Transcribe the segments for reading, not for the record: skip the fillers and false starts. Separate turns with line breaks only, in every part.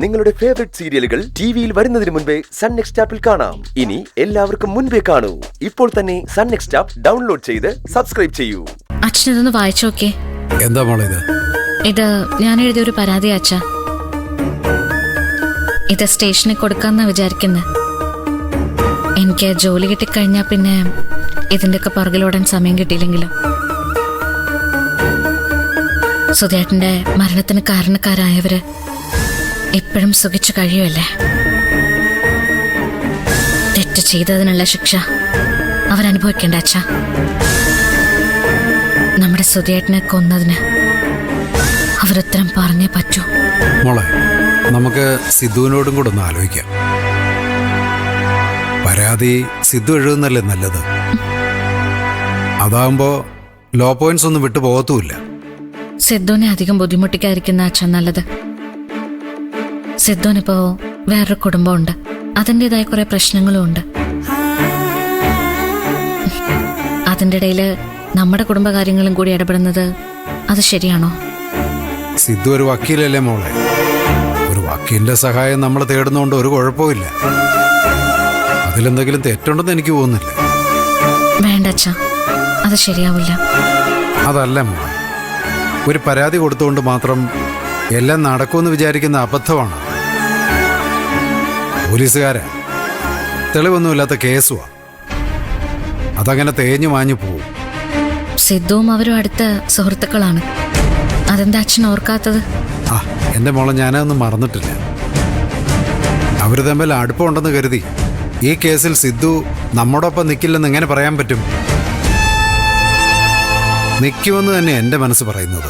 നിങ്ങളുടെ ഫേവറേറ്റ് സീരിയലുകൾ ടിവിയിൽ വരുന്നതിന് മുൻപേ സൺ നെക്സ്റ്റ് ആപ്പിൽ കാണാം. ഇനി എല്ലാവർക്കും മുൻപേ കാണൂ. ഇപ്പോൾ തന്നെ സൺ നെക്സ്റ്റ് ആപ്പ് ഡൗൺലോഡ് ചെയ്ത് സബ്സ്ക്രൈബ് ചെയ്യൂ.
അച്ഛൻ ഇതൊന്ന് വായിച്ചോക്കെ.
എന്താ മോളെ
ഇത് ഞാൻ എഴുതിയ ഒരു പരാതി അച്ഛ. ഇത് സ്റ്റേഷനിൽ കൊടുക്കാന്നാ വിചാരിക്കുന്നത്. എനിക്ക് ജോലി കിട്ടിക്കഴിഞ്ഞാ പിന്നെ ഇതിന്റെയൊക്കെ പുറകിലോടാൻ സമയം കിട്ടിയില്ലെങ്കിലോ. സുധേട്ടന്റെ മരണത്തിന് കാരണക്കാരായവര് എപ്പോഴും സുഖിച്ചു കഴിയുമല്ലേ. തെറ്റ് ചെയ്തതിനുള്ള ശിക്ഷ അവരനുഭവിക്കേണ്ട അച്ഛ. നമ്മുടെ സുധേട്ടനെ കൊന്നതിന് അവരുത്തരം പറഞ്ഞേ പറ്റൂ.
മോളെ, നമുക്ക് സിദ്ധുവിനോടും കൂടെ ഒന്ന് ആലോചിക്കാം. പരാതി സിദ്ധു എഴുതുന്നല്ലേ നല്ലത്. അതാകുമ്പോ ലോ പോയിന്റ്സ് ഒന്നും വിട്ടു പോകത്തുമില്ല.
സിദ്ധുവിനെ അധികം ബുദ്ധിമുട്ടിക്കാതിരിക്കുന്ന അച്ഛൻ നല്ലത്. സിദ്ധുവിനിപ്പോ വേറൊരു കുടുംബമുണ്ട്, അതിൻ്റെതായ കുറെ പ്രശ്നങ്ങളും ഉണ്ട്. അതിൻ്റെ ഇടയില് നമ്മുടെ കുടുംബകാര്യങ്ങളും കൂടി ഇടപെടുന്നത് അത് ശരിയാണോ?
സിദ്ധു ഒരു വക്കീലല്ലേ മോളെ. ഒരു വക്കീലിന്റെ സഹായം നമ്മൾ തേടുന്നോണ്ട് ഒരു കുഴപ്പമില്ല. അതിലെന്തെങ്കിലും തെറ്റുണ്ടെന്ന് എനിക്ക് തോന്നുന്നില്ല.
വേണ്ട അച്ഛാ, അത് ശരിയാവില്ല.
അതല്ല മോളെ, ഒരു പരാതി കൊടുത്തുകൊണ്ട് മാത്രം എല്ലാം നടക്കുമെന്ന് വിചാരിക്കുന്ന അബദ്ധമാണ്. പോലീസുകാരാ, തെളിവൊന്നുമില്ലാത്ത കേസുവാ. അതങ്ങനെ തേഞ്ഞു മാഞ്ഞു പോവും.
സിദ്ധുവും അവരും അടുത്ത സുഹൃത്തുക്കളാണ്. അതെന്താ അച്ഛൻ ഓർക്കാത്തത്?
എന്റെ മോളെ, ഞാനതൊന്നും മറന്നിട്ടില്ല. അവര് തമ്മിൽ അടുപ്പമുണ്ടെന്ന് കരുതി ഈ കേസിൽ സിദ്ധു നമ്മോടൊപ്പം നിൽക്കില്ലെന്ന് എങ്ങനെ പറയാൻ പറ്റും? നിൽക്കുമെന്ന് തന്നെ എൻ്റെ മനസ്സ് പറയുന്നത്.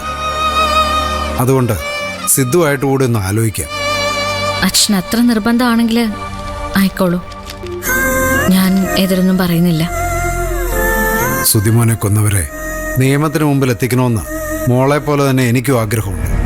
അതുകൊണ്ട് സിദ്ധുവായിട്ട് കൂടെ ഒന്ന് ആലോചിക്കാം.
അച്ഛൻ അത്ര നിർബന്ധമാണെങ്കിൽ ആയിക്കോളൂ, ഞാൻ എതിരൊന്നും പറയുന്നില്ല.
സുധിമോനെ കൊന്നവരെ നിയമത്തിന് മുമ്പിൽ എത്തിക്കണമെന്ന് മോളെ പോലെ തന്നെ എനിക്കും ആഗ്രഹമുണ്ട്.